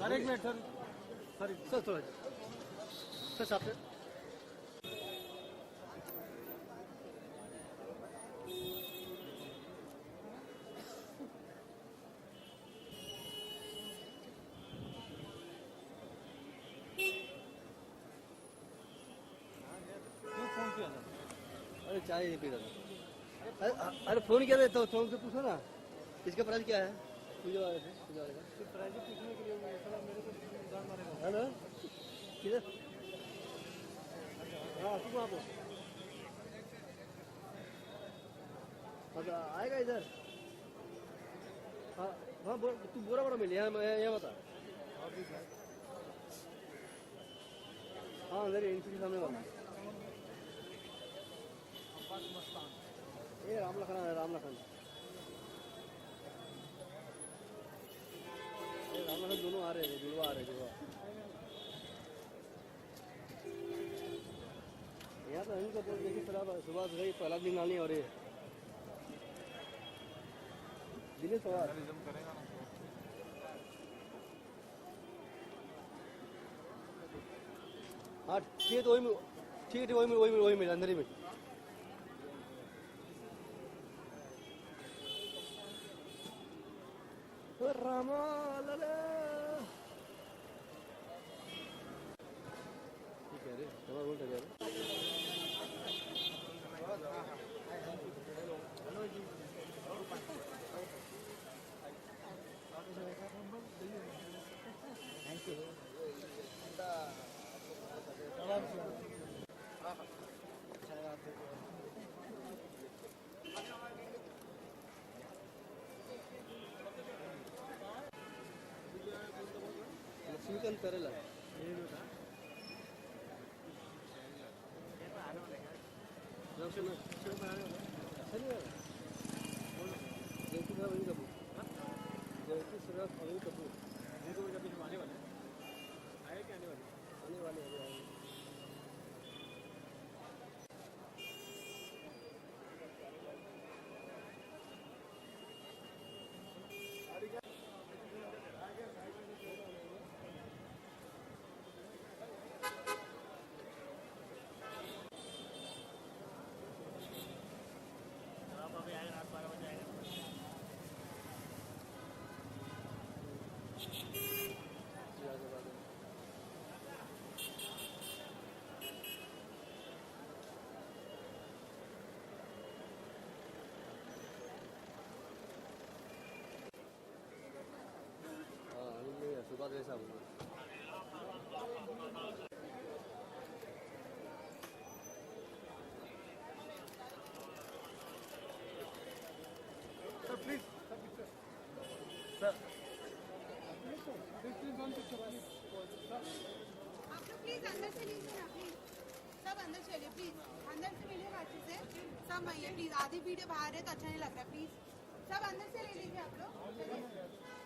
Sir एक minute sir sir थोड़ा sir साथ में फोन किया था। अरे चाय नहीं पी रहा था। अरे फोन किया था तो फोन से पूछो ना इसका प्राइस क्या है। पूजा वाले से पूजा वाले का प्राइस पूछने के लिए मेरे को जान मारेगा है ना किधर। हाँ तू वहाँ पे आएगा इधर। हाँ हाँ तू बोरा बोरा मिले यहाँ बता। हाँ अंदर एनसी के सामने वाला ये राम लखन है राम लखन दोनों आ रहे हैं जुड़वा आ रहे हैं जुड़वा। यहाँ तो इनको तो देखिए सुबह गई पहला दिन आनी हो रही है दिल्ली सवार हाँ ठीक है तो वही में अंदर ही में रामा लाला ठीक है रे तुम्हारा बोलते क्या रे थैंक यू लक्ष्मीकांत करेला आने वाले आए क्या आने वाले रात 12 बजे आएगा। सुबह कैसा होगा सर प्लीज सर आप लोग प्लीज अंदर से लीजिए ना प्लीज सब अंदर चलिए प्लीज अंदर से मिलिए बाकी से सब आइए प्लीज आधी वीडियो बाहर है तो अच्छा नहीं लग रहा प्लीज सब अंदर से ले लीजिए आप लोग चलिए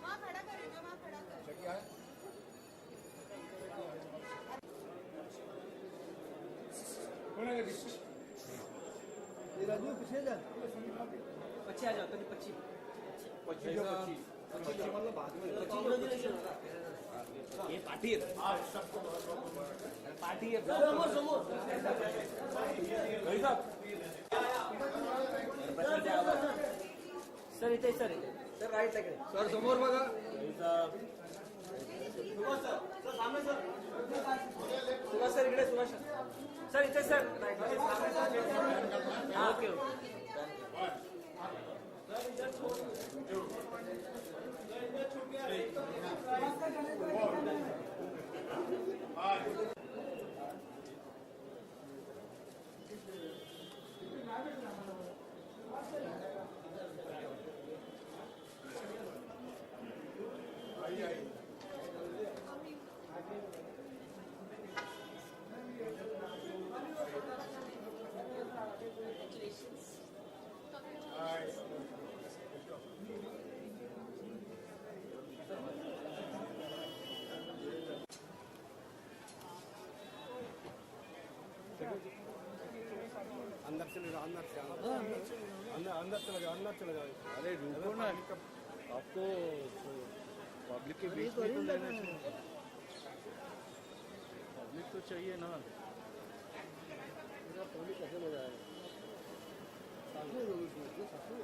वहाँ खड़ा करेंगे वहाँ खड़ा कर राजू पीछे जा 25 आ जाओ तो 25 मतलब बाद में ये पार्टी है पार्टी है समोर समोर भाई साहब सर इथे सर राईट ला सर समोर बघा सुभाष सर सामने सर सुभाष सर इकडे सुभाष सर इथे सर हाँ ओके अंदर चले जाओ अंदर से अंदर चले जाओ अरे रुको ना आपको पब्लिक के बीच में तो लेना चाहिए, पब्लिक तो चाहिए ना। पब्लिक कैसे मजा आएगा? सासू लोग इसमें, सासू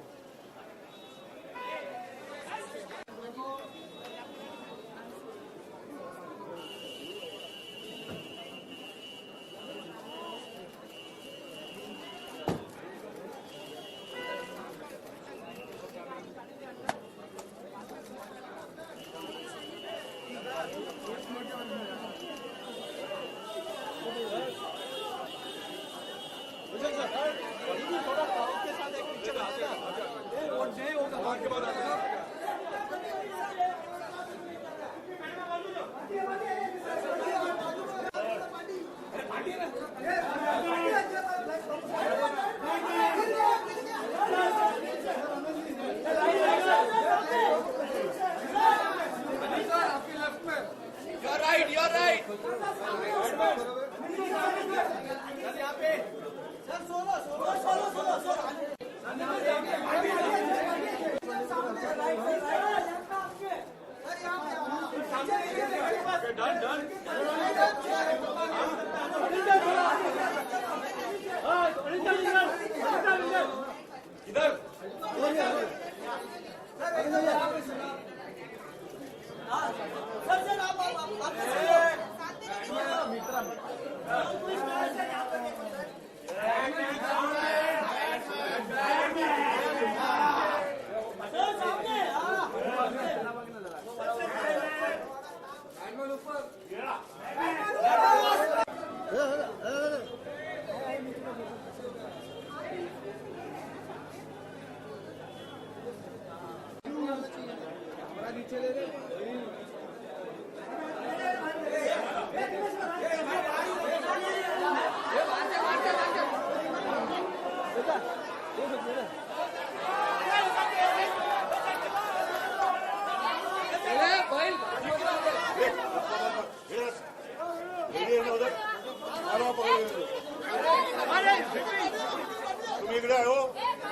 तुम्ही इकडे आहे हो,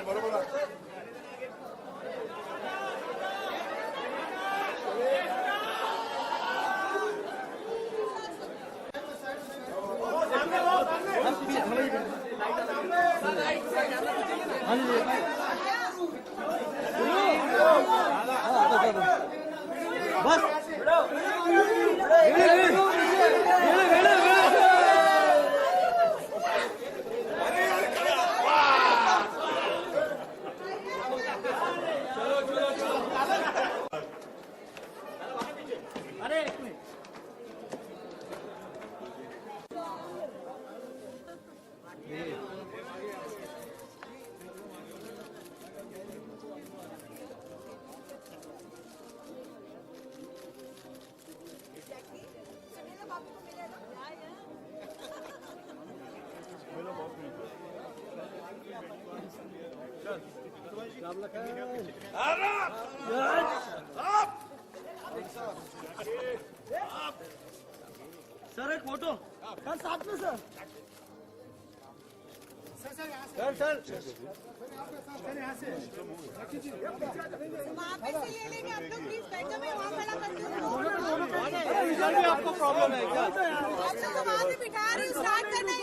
बरोबर आहे. सर एक फोटो सर साथ में सर सर यहाँ से वहाँ पे से ले लेंगे आप लोग प्लीज बैठो मैं वहाँ खड़ा करती हूँ इधर भी आपको प्रॉब्लम है क्या? अच्छा तो वहाँ से बिठा रही हूँ स्टार्ट करना ही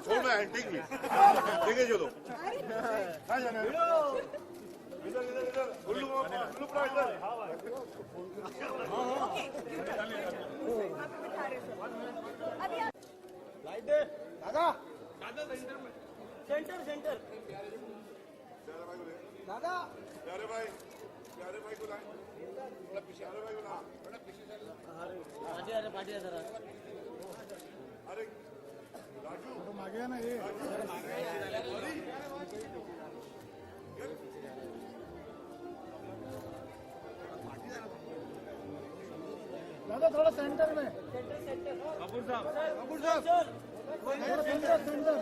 छोड़ मैं ठीक नहीं ठीक है चलो कहाँ जाना है इधर इधर इधर उल्लू उल्लू पड़ा इधर लाइट दे दादा सेंटर सेंटर दादा प्यारे भाई को लाए थोड़ा पीछे प्यारे भाई को ला थोड़ा पीछे पार्टी है जरा अरे राजू तो मागे ना ये दादा थोड़ा सेंटर में कपूर साहब सेंटर सेंटर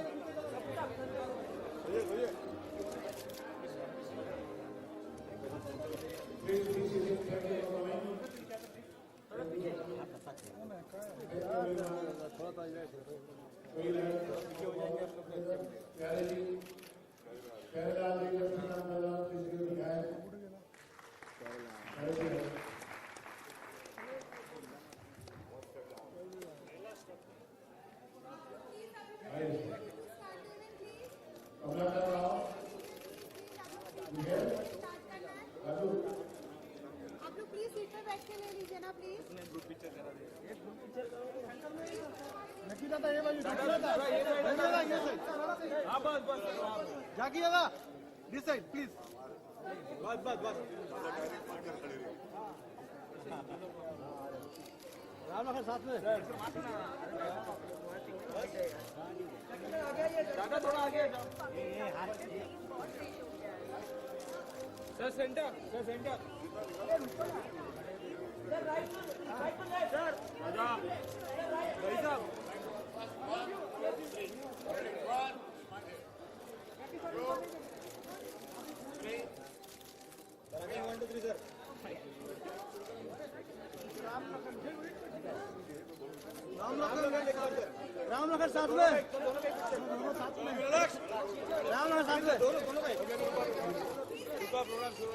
थोड़ा जाकी बाबा this side please Ram Lakhan साथ में जाका थोड़ा आगे sir centre sir right sir आजा भाई साहब राम लखन साथ में राम लखन साथ में दोनों भाई प्रोग्राम शुरू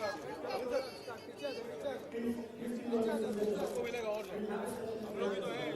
मिलेगा और हम लोग भी तो हैं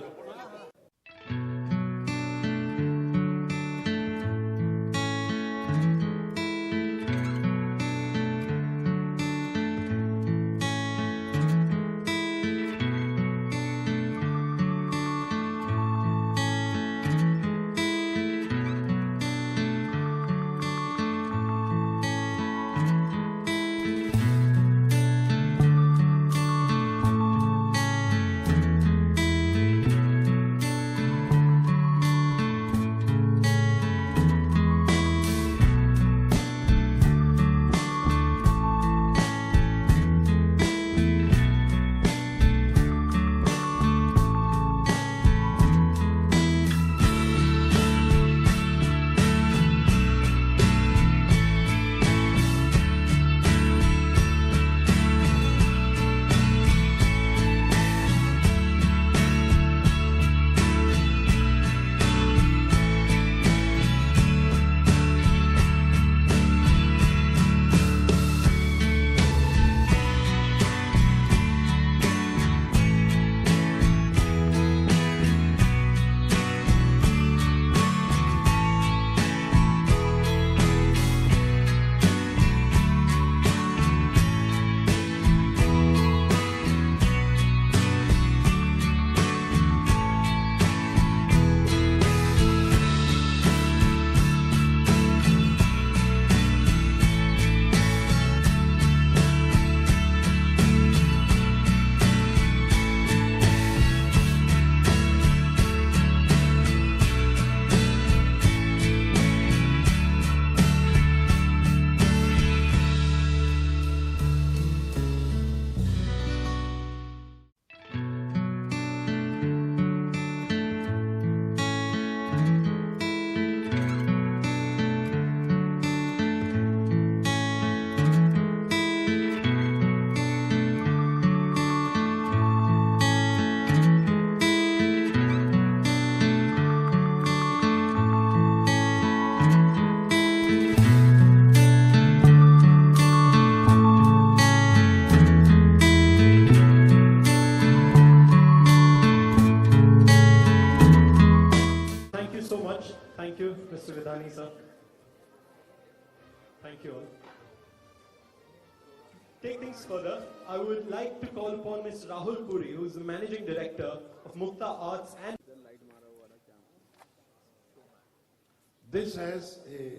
Thank you, Mr. Vidhani, sir. Thank you all. Take things further, I would like to call upon Ms. Rahul Puri, who is the Managing Director of Mukta Arts and... This has a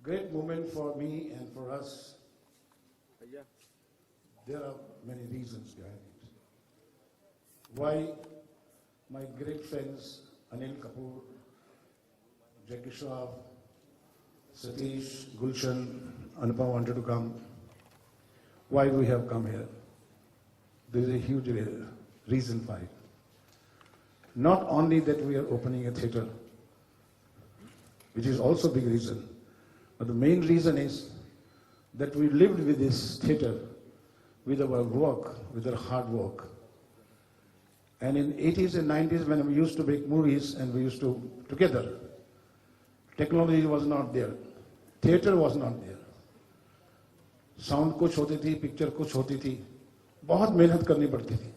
great moment for me and for us. There are many reasons behind it. Why my great friends Anil Kapoor, Jackie Shroff, Satish, Gulshan, Anupam wanted to come. Why we have come here? There is a huge reason for it. Not only that we are opening a theatre, which is also a big reason, but the main reason is that we lived with this theatre, with our work, with our hard work. And in 80s and 90s, when we used to make movies and we used to together, technology was not there, theatre was not there. Sound कुछ होती थी, picture कुछ होती थी, बहुत मेहनत करनी पड़ती थी.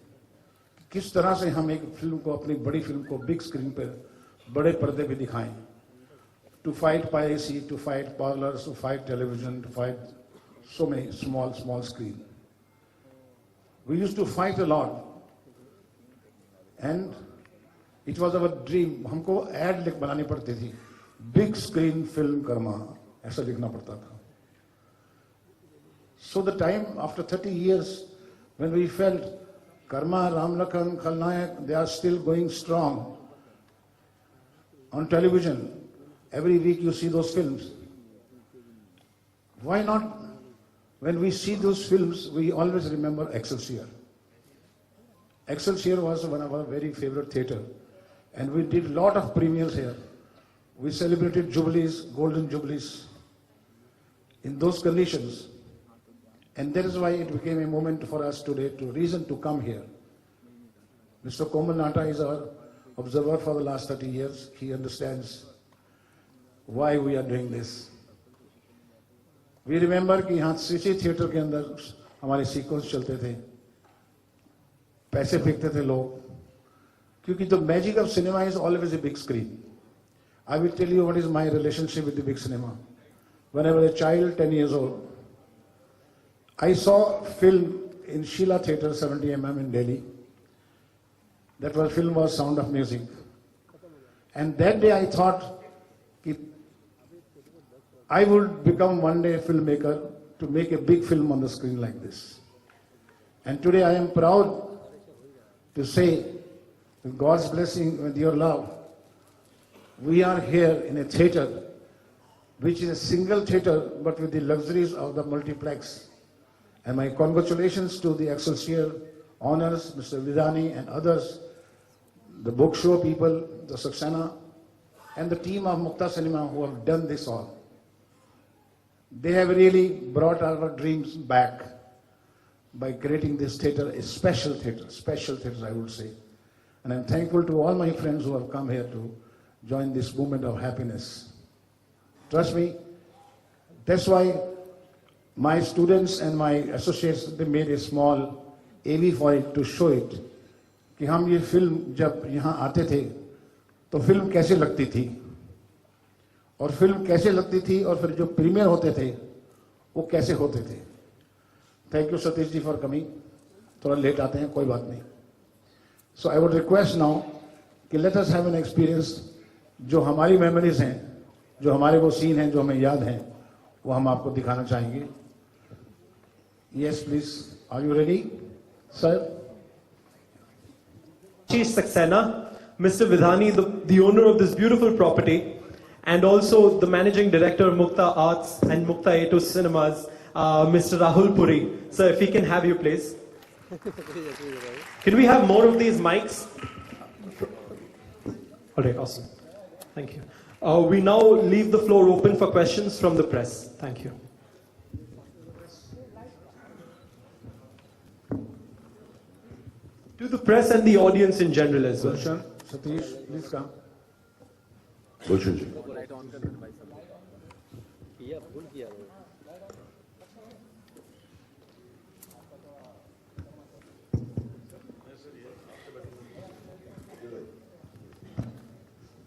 किस तरह से हम एक फिल्म को, अपनी बड़ी फिल्म को बिग स्क्रीन पर, बड़े पर्दे पे दिखाएं. To fight piracy, to fight parlors, to fight television, to fight so many small screen. We used to fight a lot. And it was our dream. हमको एड बनानी पड़ती थी, बिग स्क्रीन फिल्म कर्मा, ऐसा लिखना पड़ता था. So the time after 30 years, when we felt Karma, Ram Lakhan, Khalnayak, they are still going strong on television. Every week you see those films. Why not? When we see those films, we always remember Excelsior. Excelsior was one of our very favorite theatre, and we did a lot of premieres here. We celebrated jubilees, golden jubilees, in those conditions. And that is why it became a moment for us today to reason to come here. Mr. Komal Nata is our observer for the last 30 years. He understands why we are doing this. We remember कि यहाँ CC theatre के अंदर हमारे sequence चलते थे, पैसे फेंकते थे लोग, क्योंकि the magic of cinema is always a big screen. I will tell you what is my relationship with the big cinema. When I was a child, 10 years old, I saw film in Sheila Theatre, 70 mm in Delhi. That film was Sound of Music. And that day I thought that I would become one day a filmmaker to make a big film on the screen like this. And today I am proud to say, with God's blessing, with your love, we are here in a theatre which is a single theatre but with the luxuries of the multiplex. And my congratulations to the Excelsior owners, Mr. Vidani and others, the book show people, the Saxena, and the team of Mukta Cinema who have done this all. They have really brought our dreams back by creating this theatre, a special theatre I would say. And I'm thankful to all my friends who have come here to join this movement of happiness. Trust me, that's why my students and my associates, they made a small AV for it to show it कि हम ये film जब यहाँ आते थे तो film कैसे लगती थी, और फिल्म कैसे लगती थी, और फिर जो प्रीमियर होते थे वो कैसे होते थे. Thank you Satish ji for coming. थोड़ा लेट आते हैं, कोई बात नहीं. So I would request now कि let us have an experience. जो हमारी मेमोरीज हैं, जो हमारे वो सीन हैं जो हमें याद हैं, वो हम आपको दिखाना चाहेंगे. Yes, please. Are you ready, sir? Ashish Saxena, Mr. Vidhani, the owner of this beautiful property, and also the managing director of Mukta Arts and Mukta A2 Cinemas, Mr. Rahul Puri. Sir, if we can have you, please. Can we have more of these mics? All right, awesome. Thank you. We now leave the floor open for questions from the press. Thank you. To the press and the audience in general as well. Gulshan, Satish, please come. Gulshan ji. किया भूल किया वो.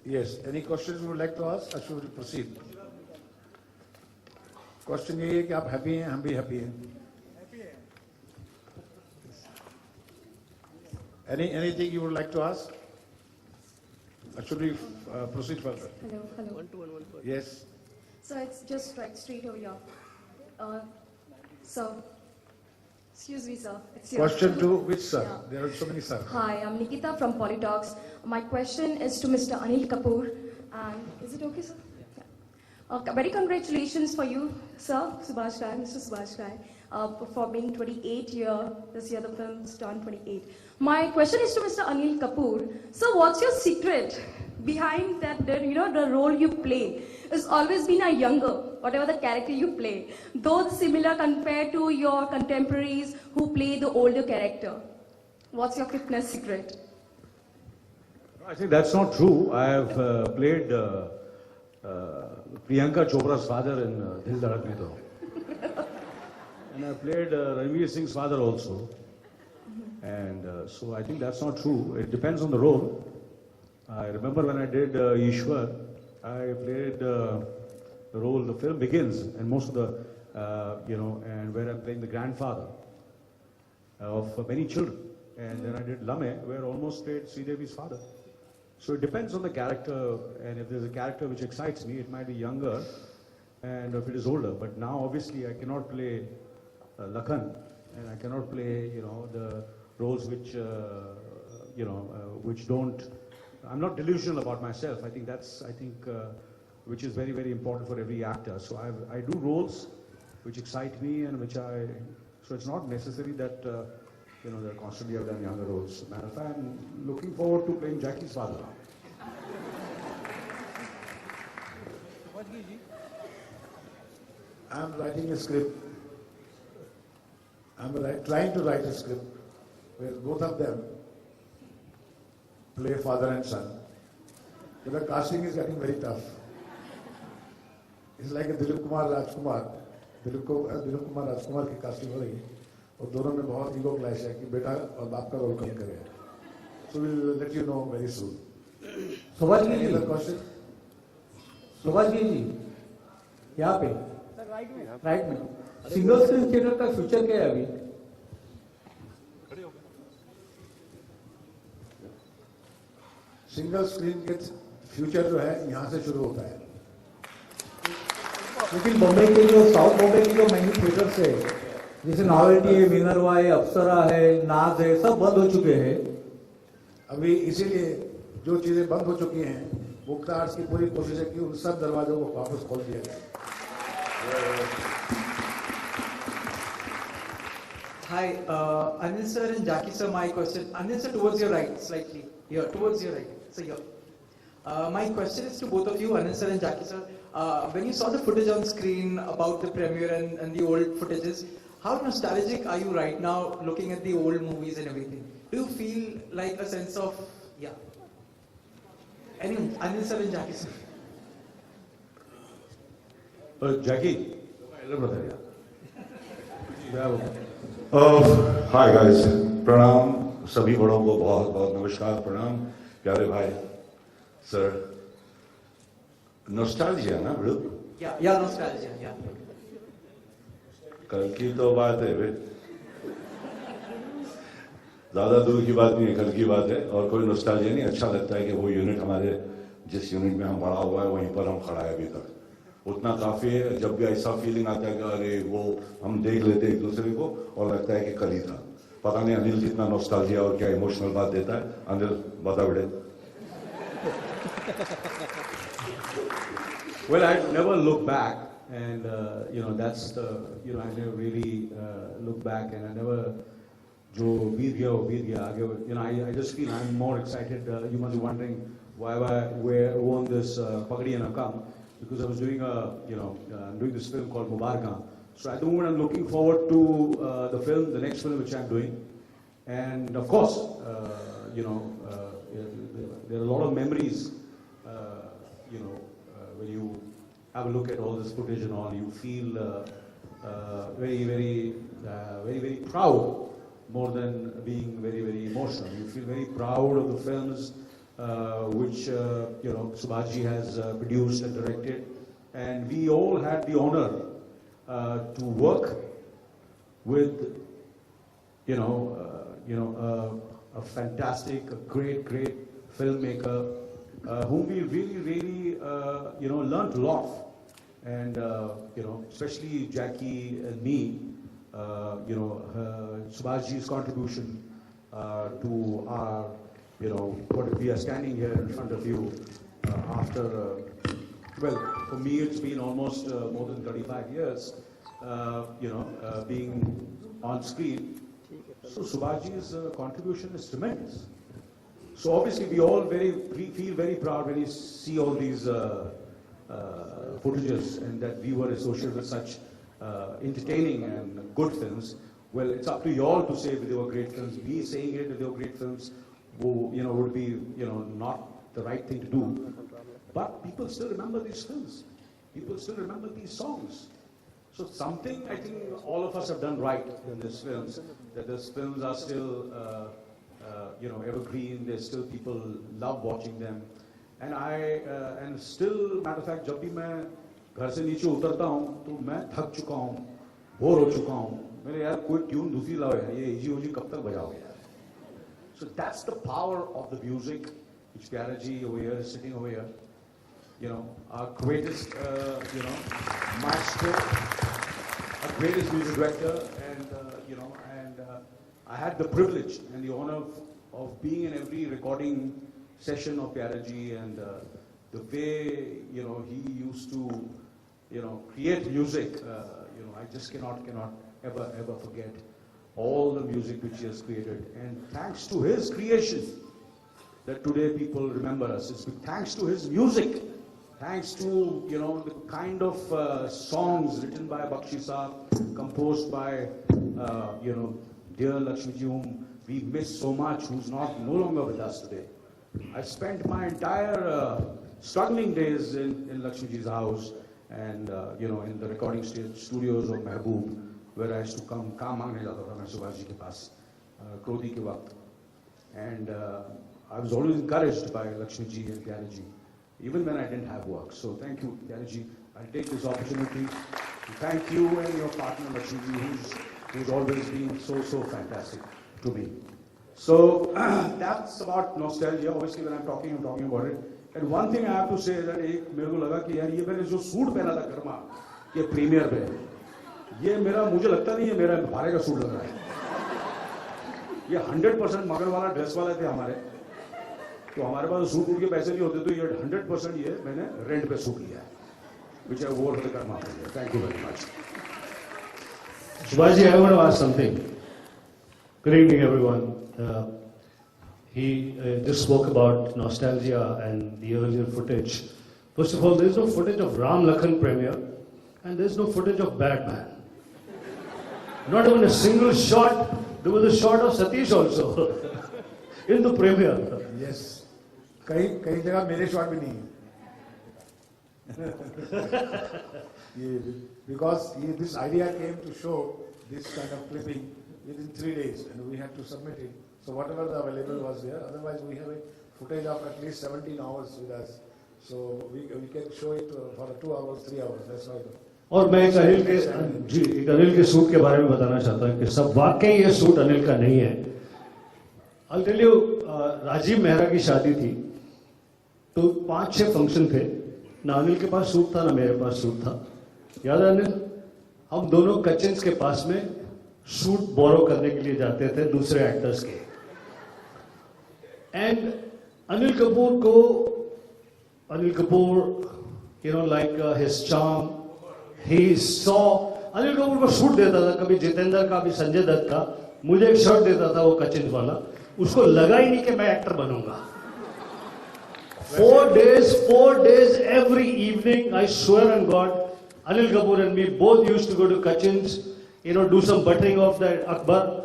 Yes. Any questions you would like to ask? I should proceed. Question ये है कि आप happy हैं, हम भी happy हैं. Anything you would like to ask? Or should we proceed further? Hello. Yes. So it's just right straight over here. Sir, excuse me, sir. It's your Question to which sir? Yeah. There are so many sir. Hi, I'm Nikita from Polytalks. My question is to Mr. Anil Kapoor. And is it okay, sir? Yeah. Very congratulations for you, sir, Subhash Rai, Mr. Subhash Rai, for being 28 year. This year the film's turned 28. My question is to Mr. Anil Kapoor. So what's your secret behind that, the role you play? It's always been a younger, whatever the character you play, though similar compared to your contemporaries who play the older character. What's your fitness secret? I think that's not true. I have played Priyanka Chopra's father in Dil Dhadakne Do. And I played Ranveer Singh's father also. And so I think that's not true. It depends on the role. I remember when I did Ishwar, I played the role, the film begins, and most of the, and where I'm playing the grandfather of many children. And then I did Lame, where I almost played Sridevi's father. So it depends on the character, and if there's a character which excites me, it might be younger, and if it is older. But now, obviously, I cannot play Lakhan, and I cannot play, the roles which, which don't. I'm not delusional about myself. I think which is very, very important for every actor. So I do roles which excite me and which so it's not necessary that, that constantly I've done younger roles. Matter of fact, I'm looking forward to playing Jackie's father. I'm writing a script. I'm trying to write a script where both of them play father and son. But the casting is getting very tough. It's like a Dilip Kumar Rajkumar. Dilip Kumar Rajkumar की casting हो रही है और दोनों में बहुत ego clash है कि बेटा और बाप का रोल कम करे. So we'll let you know very soon. Subhash Any other question? जी यहाँ पे राइट में सिंगल स्क्रीन थिएटर का फ्यूचर क्या है अभी? सिंगल स्क्रीन के फ्यूचर जो है यहाँ से शुरू होता है. लेकिन बॉम्बे के जो साउथ बॉम्बे की जो महंगी थिएटर्स है जैसे नॉवेल्टी है, मिनरवा है, अप्सरा है, नाज है, सब बंद हो चुके हैं. अभी इसीलिए जो चीजें बंद हो चुकी हैं, मुक्ता आर्ट्स की पूरी कोशिश है कि उन सब दरवाजों को वापस खोल दिया जाए. Hi, Anil sir and Jackie sir, my question. Anil sir, towards your right, slightly. Here, towards your right. So here. My question is to both of you, Anil sir and Jackie sir. When you saw the footage on screen about the premiere and the old footages, how nostalgic are you right now looking at the old movies and everything? Do you feel like a sense of, anyone, Anil sir and Jackie sir? Jackie, elder brother, hi guys, प्रणाम सभी बड़ों को, बहुत बहुत नमस्कार, प्रणाम प्यारे भाई. सर, नॉस्टैल्जिया ना बड़ो? Yeah, nostalgia, yeah. कल की तो बात है वे, ज्यादा दूर की बात नहीं है, कल की बात है. और कोई नॉस्टैल्जिया नहीं. अच्छा लगता है कि वो यूनिट हमारे, जिस यूनिट में हम बड़ा हुआ है वहीं पर हम खड़ा है अभी तक, उतना काफी है. जब भी ऐसा फीलिंग आता है कि अरे वो हम देख लेते एक दूसरे को और लगता है कि कल ही था. पता नहीं अनिल कितना नॉस्टैल्जिया और क्या इमोशनल बात देता है. अनिल बता बड़े. Well, I never look back, and that's the I never really look back, and I never जो बीत गया वो बीत गया आगे. I just feel I'm more excited. You must be wondering why I won this Pagdi and Akam, because I was doing I'm doing this film called Mubaraka. So at the moment I'm looking forward to the film, the next film which I'm doing, and of course there are a lot of memories. When you have a look at all this footage and all, you feel very, very, very, very proud, more than being very, very emotional. You feel very proud of the films which Subhaji has produced and directed, and we all had the honor to work with a fantastic, a great filmmaker whom we really learned a lot, and especially Jackie and me. Subhaji's contribution to our, what we are standing here in front of you after, for me it's been almost more than 35 years, being on screen. So Subhaji's contribution is tremendous. So obviously we all feel very proud when we see all these footages and that we were associated with such entertaining and good films. Well, it's up to you all to say if they were great films. Me saying it if they were great films would be not the right thing to do. But people still remember these films. People still remember these songs. So something I think all of us have done right in these films. That these films are still evergreen. There's still people love watching them. And and still, matter of fact, जब भी मैं घर से नीचे उतरता हूँ तो मैं थक चुका हूँ, बोर हो चुका हूँ. मैंने यार कोई ट्यून दूसरी लाओ यार, ये इजी कब तक बजाओगे यार. So that's the power of the music, which Pyaraji over here is sitting over here. You know, our greatest, maestro, our greatest music director, and I had the privilege and the honor of being in every recording session of Pyaraji, and the way he used to create music. I just cannot ever forget all the music which he has created, and thanks to his creation that today people remember us. It's thanks to his music, thanks to the kind of songs written by Bakshi Saab, composed by dear Lakshmiji, whom we miss so much, who's no longer with us today. I spent my entire struggling days in Lakshmiji's house, and in the recording studios of Mehboob, where I used to काम मांगने जाता था मैं सुभाष जी के पास क्रोधी के वक्त, and I was always encouraged by Lakshmi ji and Pyare ji, even when I didn't have work. So thank you, Pyare ji. I'll take this opportunity to thank you and your partner Lakshmi ji, who's always been so fantastic to me. So that's about nostalgia. Obviously, when I'm talking about it. And one thing I have to say is that मेरे को लगा कि यार ये मैंने जो suit पहना था कर्मा के प्रीमियर पे, ये मुझे लगता नहीं है मेरा भाड़े का सूट लग रहा है. ये 100% मगर वाला ड्रेस वाले थे हमारे, तो हमारे पास सूट के पैसे नहीं होते, तो ये 100% ये मैंने रेंट पे सूट लिया है, which I wore for the Karma. Thank you very much. Subhash ji, I want to ask something. Good evening, everyone. He just spoke about nostalgia and the earlier footage. First of all, there is no footage of Ram Lakhan premiere, and there is no footage of Batman. Not even a single shot. There was a shot of Satish also in the premiere. Yes. कई जगह मेरे shot भी नहीं है. Because this idea came to show this kind of clipping within 3 days, and we had to submit it. So whatever the available was there, otherwise we have a footage of at least 17 hours with us. So we can show it for 2 hours, 3 hours. That's why. और मैं एक अनिल के suit के बारे में बताना चाहता हूँ कि सब वाकई ये सूट अनिल का नहीं है. I'll tell you, Rajiv Mehra की शादी थी, तो 5-6 फंक्शन थे. ना अनिल के पास सूट था, ना मेरे पास सूट था. याद है अनिल? हम दोनों कचिन्स के पास में सूट बोरो करने के लिए जाते थे दूसरे एक्टर्स के. And Anil Kapoor, like his charm, he saw. Anil Kapoor को सूट देता था, कभी जितेंद्र का, भी संजय दत्त का. मुझे एक शर्ट देता था वो कचिन्स वाला. उसको लगा ही नहीं कि मैं एक्टर बनूंगा. 4 days every evening, I swear on God, Anil Kapoor and me both used to go to Kachins, do some buttering of that Akbar,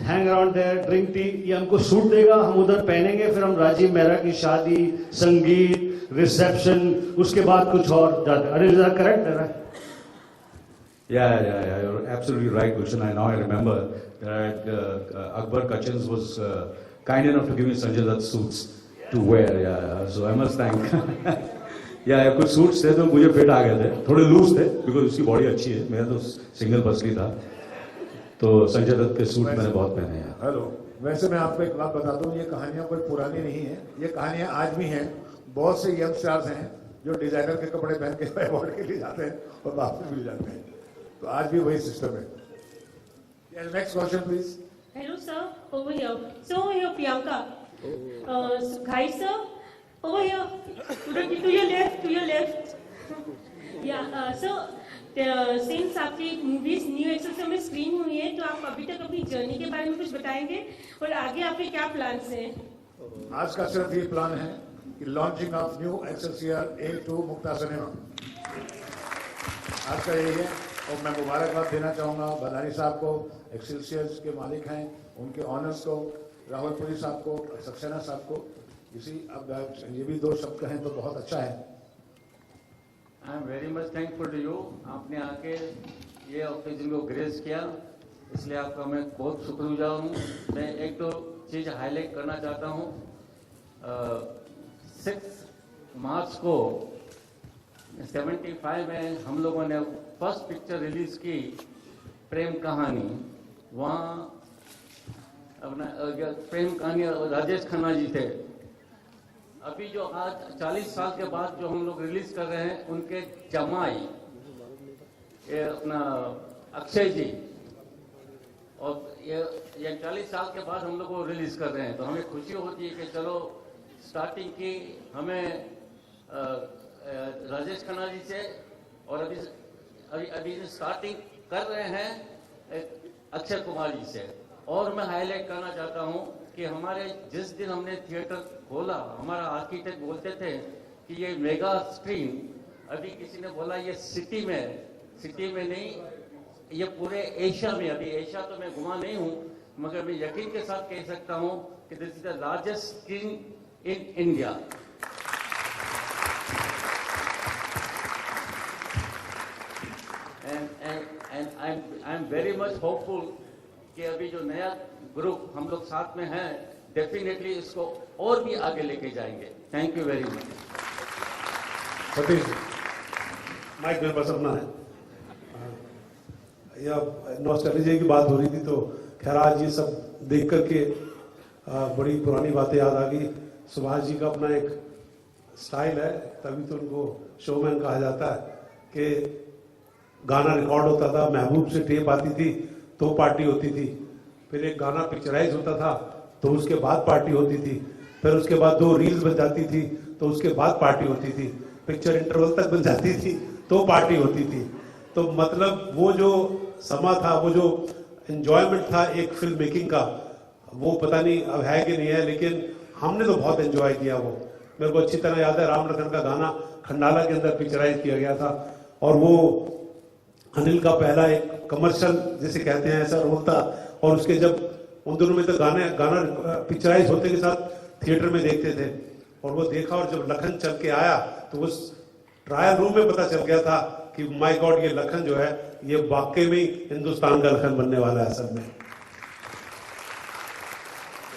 hang around there, drink tea. ये हमको सूट देगा, हम उधर पहनेंगे, फिर हम राजीव मेहरा की शादी, संगीत, रिसेप्शन, उसके बाद कुछ और जाते. Anil, is that correct? Yeah, you're absolutely right, Gulshan. Now I remember that Akbar Kachins was kind enough to give me Sanjay Dutt suits to wear. Yeah, so I must thank. Yeah, कुछ suits थे तो मुझे fit आ गए थे, थोड़े loose थे, because उसकी body अच्छी है. मेरा तो सिंगल पसली था, तो संजय दत्त के सूट मैंने बहुत पहने हैं. हेलो, वैसे मैं आपको एक बात बताता हूँ, ये कहानियाँ कोई पुरानी नहीं है. ये कहानियाँ आज भी हैं. बहुत से यंग स्टार्स हैं जो डिजाइनर के कपड़े पहन के अवार्ड के लिए जाते हैं और वापस मिल जाते हैं. तो आज भी वही सिस्टम है. Next question please. Hello sir, over here. So over here Priyanka. Guys sir, over here. To your left. Yeah, so since आपकी मूवीज न्यू एक्सेल में स्क्रीन हुई है, तो आप अभी तक अपनी जर्नी के बारे में कुछ बताएंगे और आगे आपके क्या प्लान्स हैं? आज का सिर्फ ये प्लान है कि launching of new Excelsior A2 Mukta cinema, आज का यही है. और मैं मुबारकबाद देना चाहूँगा बदानी साहब को, एक्सेलसियर्स के मालिक हैं, उनके ऑनर्स को, राहुल पुरी साहब को, सक्सेना साहब को. अब ये भी 2 शब्द कहें तो बहुत अच्छा है. I am very much thankful to you. आपने आके ये ऑकेजन को ग्रेस किया, इसलिए आपका मैं बहुत शुक्रगुजार हूँ. मैं 1-2 चीज़ हाईलाइट करना चाहता हूँ. 6 मार्च को 75 में हम लोगों ने फर्स्ट पिक्चर रिलीज की, प्रेम कहानी. वहाँ अपना प्रेम कहानी राजेश खन्ना जी थे. अभी जो आज 40 साल के बाद जो हम लोग रिलीज कर रहे हैं, उनके जमाई ये अपना अक्षय जी, और ये 40 साल के बाद हम लोग को रिलीज कर रहे हैं, तो हमें खुशी होती है कि चलो स्टार्टिंग की हमें राजेश खन्ना जी से, और अभी स्टार्टिंग कर रहे हैं अक्षय कुमार जी से। और मैं हाईलाइट करना चाहता हूं कि हमारे जिस दिन हमने थिएटर खोला, हमारा आर्किटेक्ट बोलते थे कि ये मेगा स्क्रीन, अभी किसी ने बोला ये सिटी में नहीं, ये पूरे एशिया में, अभी एशिया तो मैं घुमा नहीं हूं, मगर मैं यकीन के साथ कह सकता हूं कि this is the largest screen in India. And I am very much hopeful कि अभी जो नया ग्रुप हम लोग साथ में हैं, डेफिनेटली इसको और भी आगे लेके जाएंगे। Thank you very much. Satish mike मेरे पास अपना है। यह नॉस्टैल्जिया की बात हो रही थी, तो खैर आज ये सब देख करके बड़ी पुरानी बातें याद आ गई। सुभाष जी का अपना एक स्टाइल है, तभी तो उनको शोमैन कहा जाता है, कि गाना रिकॉर्ड होता था, महबूब से टेप आती थी तो पार्टी होती थी, फिर एक गाना पिक्चराइज होता था तो उसके बाद पार्टी होती थी, फिर उसके बाद 2 रील्स बन जाती थी तो उसके बाद पार्टी होती थी, पिक्चर इंटरवल तक बन जाती थी तो पार्टी होती थी। तो मतलब वो जो समा था, वो जो एंजॉयमेंट था एक फिल्म मेकिंग का, वो पता नहीं अब है कि नहीं है, लेकिन हमने तो बहुत एंजॉय किया। वो मेरे को अच्छी तरह याद है, राम लखन का गाना खंडाला के अंदर पिक्चराइज किया गया था, और वो अनिल का पहला एक कमर्शियल जिसे कहते हैं ऐसा रोल था। और उसके जब उन दिनों में तो गाना पिक्चराइज होते के साथ थिएटर में देखते थे, और वो देखा, और जब लखन चल के आया तो उस ट्रायल रूम में पता चल गया था कि माय गॉड, ये लखन जो है ये वाकई में हिंदुस्तान का लखन बनने वाला है असल में।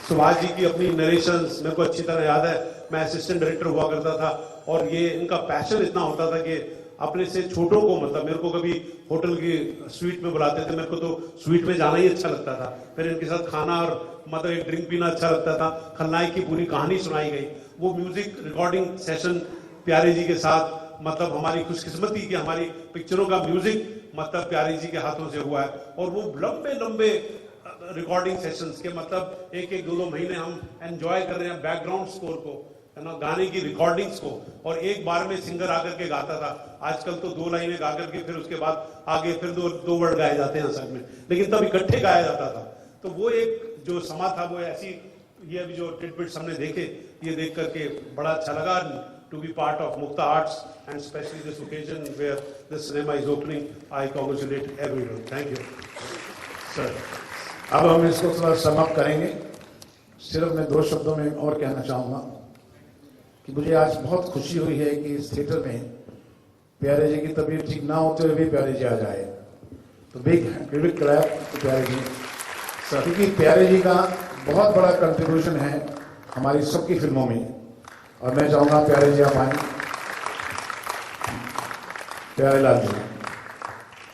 सुभाष जी की अपनी नरेशंस मेरे को अच्छी तरह याद है, मैं असिस्टेंट डायरेक्टर हुआ करता था, और ये इनका पैशन इतना होता था कि अपने से छोटों को, मतलब मेरे को कभी होटल की स्वीट में बुलाते थे, मेरे को तो स्वीट में जाना ही अच्छा लगता था, फिर इनके साथ खाना और मतलब एक ड्रिंक पीना अच्छा लगता था। खलनायक की पूरी कहानी सुनाई गई, वो म्यूजिक रिकॉर्डिंग सेशन प्यारे जी के साथ, मतलब हमारी खुशकिस्मती कि हमारी पिक्चरों का म्यूजिक मतलब प्यारे जी के हाथों से हुआ है। और वो लंबे लंबे रिकॉर्डिंग सेशंस के मतलब 1-2 महीने हम एंजॉय कर रहे हैं बैकग्राउंड स्कोर को, है ना, गाने की रिकॉर्डिंग्स को, और एक बार में सिंगर आकर के गाता था। आजकल तो 2 लाइनें गा करके फिर उसके बाद आगे फिर 2 वर्ड गाए जाते हैं असल में, लेकिन तब इकट्ठे गाया जाता था। तो वो एक जो समा था, वो ऐसी, ये अभी जो टिडबिट्स हमने देखे, ये देख करके बड़ा अच्छा लगा to be part of Mukta Arts, and especially this occasion where the cinema is opening. I congratulate everyone. Thank you. Sir, अब हम इसको थोड़ा समाप्त करेंगे। सिर्फ मैं 2 शब्दों में और कहना चाहूँगा कि मुझे आज बहुत खुशी हुई है कि इस थिएटर में प्यारे जी की तबीयत ठीक ना होते हुए भी प्यारे जी आ जाए, तो बिग क्लैप टू प्यारे जी, क्योंकि प्यारे जी का बहुत बड़ा कंट्रीब्यूशन है हमारी सबकी फिल्मों में, और मैं चाहूँगा प्यारे जी आप आए, प्यारे लाल जी।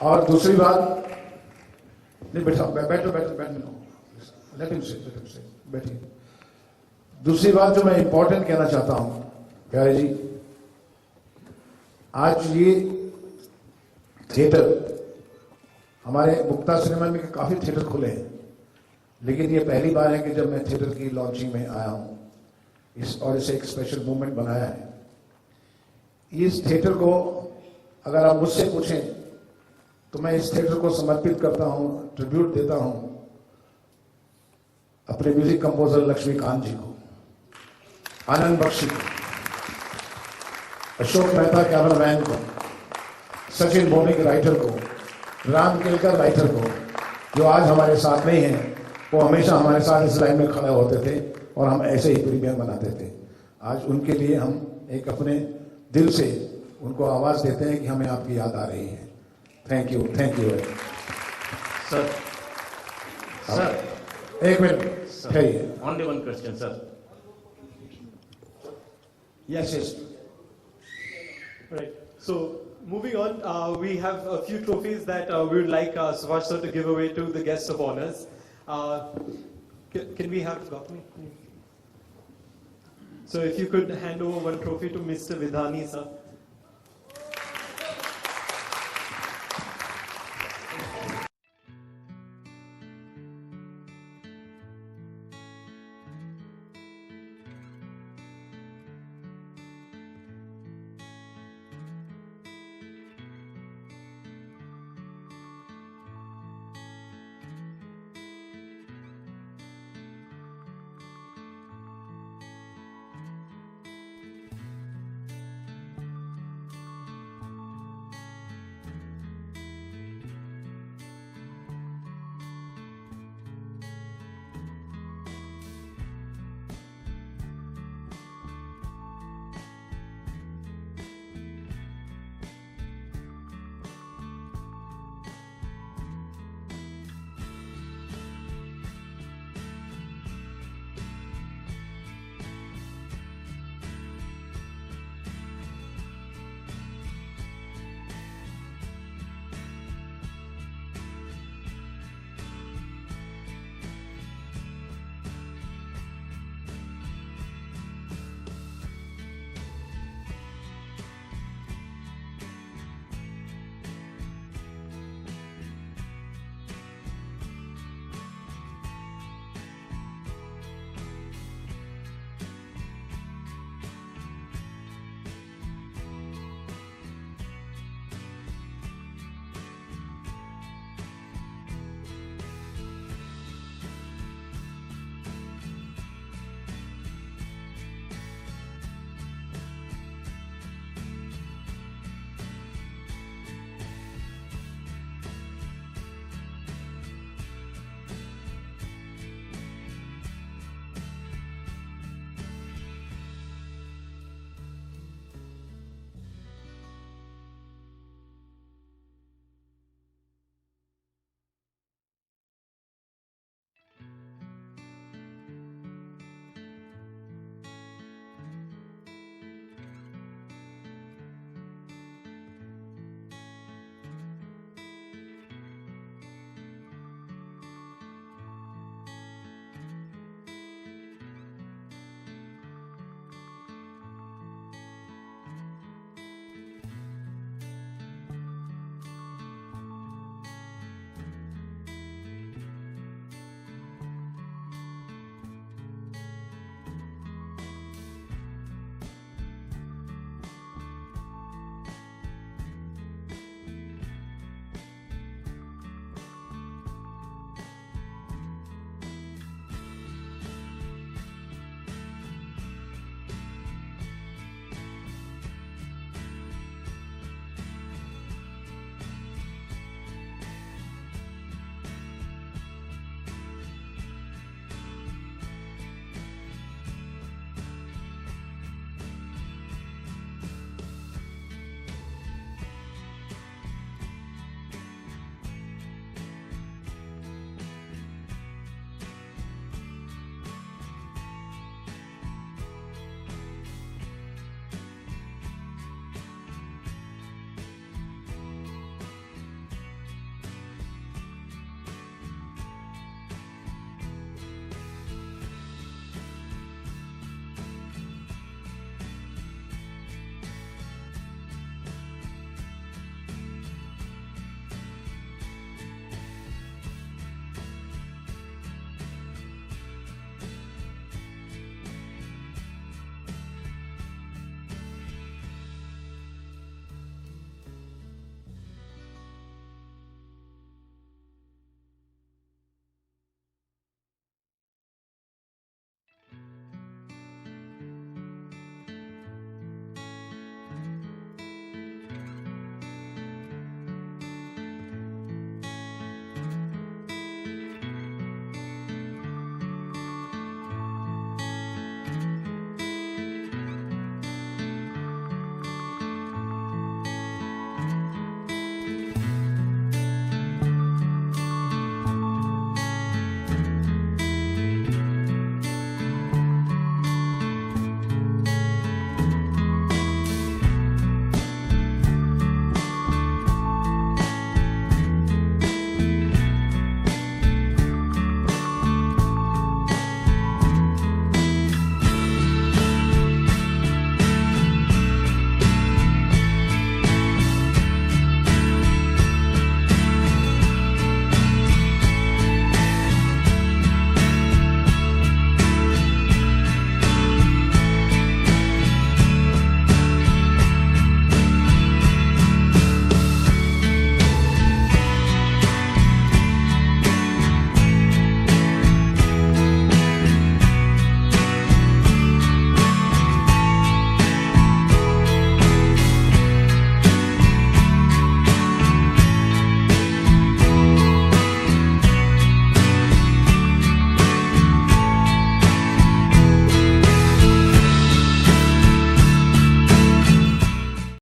और दूसरी बात, नहीं बैठो, बैठिए। दूसरी बात जो मैं इंपॉर्टेंट कहना चाहता हूं प्यारे जी, आज ये थिएटर, हमारे मुक्ता सिनेमा में काफी थिएटर खुले हैं, लेकिन ये पहली बार है कि जब मैं थिएटर की लॉन्चिंग में आया हूं और इसे एक स्पेशल मूवमेंट बनाया है। इस थिएटर को अगर आप मुझसे पूछें तो मैं इस थिएटर को समर्पित करता हूं, ट्रिब्यूट देता हूं अपने म्यूजिक कंपोजर लक्ष्मीकांत जी को, आनंद बख्शी को, अशोक मेहता कैमरामैन को, सचिन भौमिक राइटर को, राम केलकर राइटर को, जो आज हमारे साथ नहीं हैं। वो हमेशा हमारे साथ इस लाइन में खड़े होते थे और हम ऐसे ही प्रीमियर बनाते थे। आज उनके लिए हम एक अपने दिल से उनको आवाज देते हैं कि हमें आपकी याद आ रही है। Thank you, thank you sir. Sir एक minute, only one question sir. Yes yes. Right. So moving on, we have a few trophies that we would like Subhash sir to give away to the guests of honors. Can we have Gautami? So if you could hand over one trophy to Mr. Vidhani, sir.